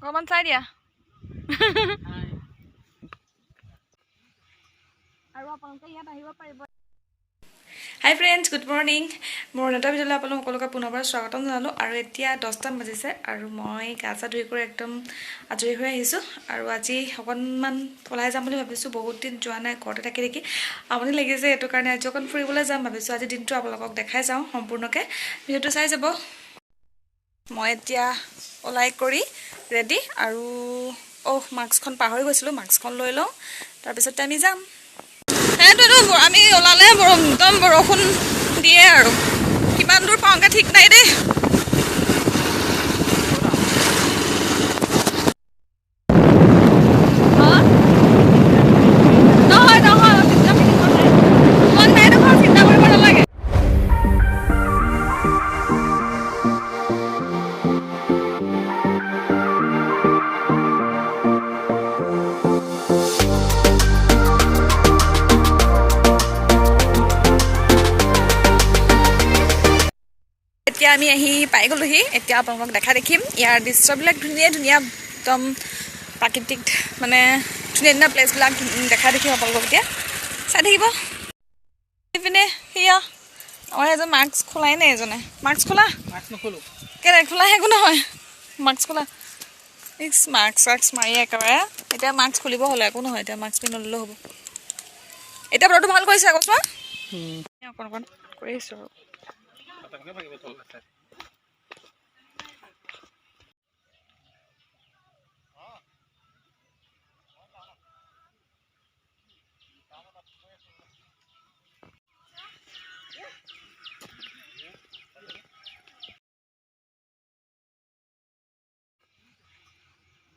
অকণমান চাই দিয়া আৰু আপোনালোকে ইয়াত আহিব পাৰিব। হাই ফ্ৰেণ্ডছ, গুড মৰ্ণিং। মোৰ নেতা ভিডিঅ'লৈ আপোনালোক সকলোকে পুনৰবাৰ স্বাগতম জনালোঁ। আৰু এতিয়া 10টামান বাজিছে আৰু মই গা চা ধুই কৰি একদম আজৰি হৈ আহিছোঁ। আৰু আজি অকণমান ওলাই যাম বুলি ভাবিছোঁ। বহুত দিন যোৱা নাই, ঘৰতে থাকি থাকি আমনি লাগিছে। এইটো কাৰণে আজি অকণ ফুৰিবলৈ যাম ভাবিছোঁ। আজি দিনটো আপোনালোকক দেখাই যাওঁ সম্পূৰ্ণকৈ, ভিডিঅ'টো চাই যাব। মই এতিয়া ওলাই কৰি ৰেডি আৰু মাস্কখন পাহৰি গৈছিলোঁ, মাস্কখন লৈ লওঁ, তাৰপিছতে আমি যাম। সেইটোতো আমি ওলালে একদম বৰষুণ দিয়ে আৰু কিমান দূৰ পাওঁগৈ ঠিক নাই দেই। এতিয়া আমি আহি পাই গ'লোহি। এতিয়া আপোনালোকক দেখা দেখিম। ইয়াৰ দৃশ্যবিলাক ধুনীয়া ধুনীয়া, একদম প্ৰাকৃতিক, মানে ধুনীয়া ধুনীয়া প্লেচবিলাক দেখা দেখিম আপোনালোকক। এতিয়া চাই থাকিব। পিনে সেয়া আমাৰ এজন মাস্ক খোলাই নাই, এজনে মাস্ক খোলা, কেনে খোলা একো নহয়, মাস্ক খোলা। মাস্ক মাৰি একেবাৰে এতিয়া মাস্ক খুলিব হ'লে একো নহয়, এতিয়া মাস্ক পিন্ধি নল'লেও হ'ব। এতিয়া বতৰটো ভাল কৰিছে আকৌ চোৱা, অকণ অকণ কৰি আছোঁ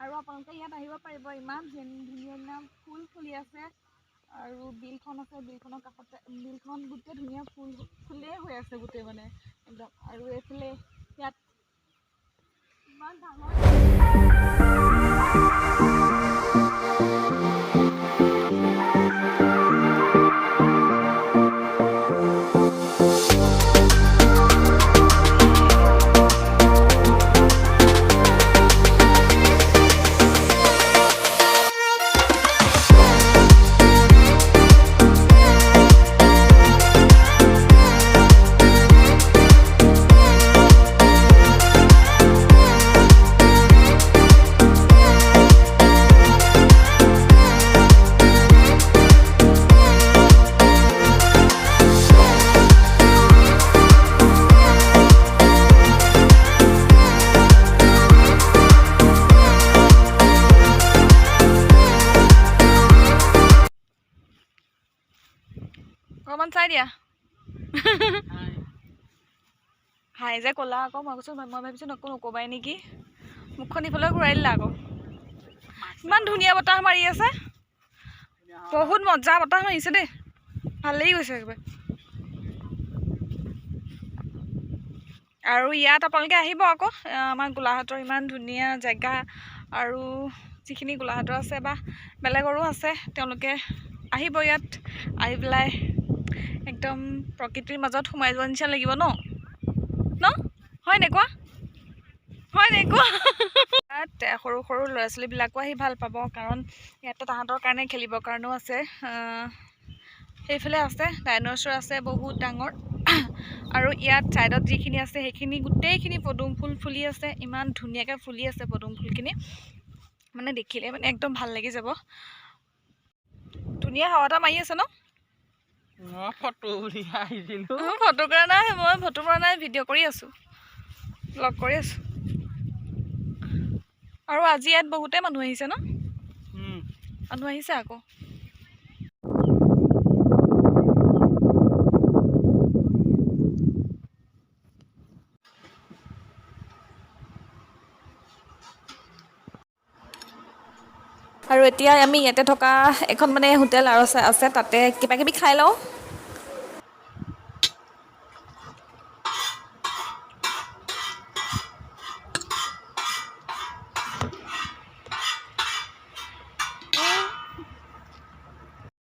আৰু আপোনালোকে ইয়াত আহিব পাৰিব। ইমান ধুনীয়া ধুনীয়া ফুল ফুলি আছে আৰু বিলখন আছে, বিলখনৰ কাষতে বিলখন গোটেই ধুনীয়া ফুলেই হৈ আছে গোটেই, মানে একদম। আৰু এইফালে ইয়াত ইমান ডাঙৰ অকণমান চাই দিয়া হাই যে ক'লা আকৌ। মই কৈছোঁ, মই ভাবিছোঁ নক'বাই নেকি, মুখখন ইফালে ঘূৰাই দিলা আকৌ। ইমান ধুনীয়া বতাহ মাৰি আছে, বহুত মজা বতাহ মাৰিছে দেই, ভাল লাগি গৈছে একেবাৰে। আৰু ইয়াত আপোনালোকে আহিব আকৌ, আমাৰ গোলাঘাটৰ ইমান ধুনীয়া জেগা, আৰু যিখিনি গোলাঘাটৰ আছে বা বেলেগৰো আছে, তেওঁলোকে আহিব ইয়াত। আহি পেলাই একদম প্ৰকৃতিৰ মাজত সোমাই যোৱা নিচিনা লাগিব ন হয় নেকুৱা, হয় নেকুৱা। ইয়াত সৰু সৰু ল'ৰা ছোৱালীবিলাকো আহি ভাল পাব, কাৰণ ইয়াতে তাহাঁতৰ কাৰণে খেলিবৰ কাৰণেও আছে। সেইফালে আছে ডাইন'ছৰ আছে বহুত ডাঙৰ, আৰু ইয়াত ছাইডত যিখিনি আছে সেইখিনি গোটেইখিনি পদুম ফুল ফুলি আছে। ইমান ধুনীয়াকৈ ফুলি আছে পদুম ফুলখিনি, মানে দেখিলে মানে একদম ভাল লাগি যাব। ধুনীয়া হাৱা এটা মাৰি আছে ন। ফটো কৰা নাই, মই ফটো কৰা নাই, ভিডিঅ' কৰি আছোঁ, ব্লগ কৰি আছোঁ। আৰু আজি ইয়াত বহুতেই মানুহ আহিছে ন, মানুহ আহিছে আকৌ। আৰু এতিয়া আমি ইয়াতে থকা এখন মানে হোটেল আৰু আছে, তাতে কিবা কিবি খাই লওঁ।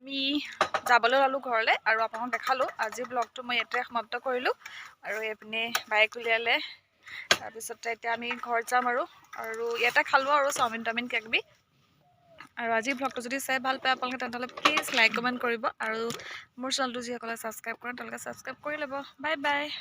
আমি যাবলৈ ল'লোঁ ঘৰলৈ, আৰু আপোনাক দেখালোঁ। আজিৰ ব্লগটো মই ইয়াতে সমাপ্ত কৰিলোঁ। আৰু এইপিনে বাইক উলিয়ালে, তাৰপিছতে এতিয়া আমি ঘৰত যাম আৰু আৰু ইয়াতে খালোঁ আৰু চাওমিন টাউমিন কিবাকিবি। আৰু আজিৰ ভ্লগটো যদি চাই ভাল পায় আপোনালোকে তেনেহ'লে প্লিজ লাইক কমেণ্ট কৰিব আৰু মোৰ চেনেলটো যিসকলে ছাবস্ক্ৰাইব কৰে তেওঁলোকে ছাবস্ক্ৰাইব কৰি ল'ব। Bye bye.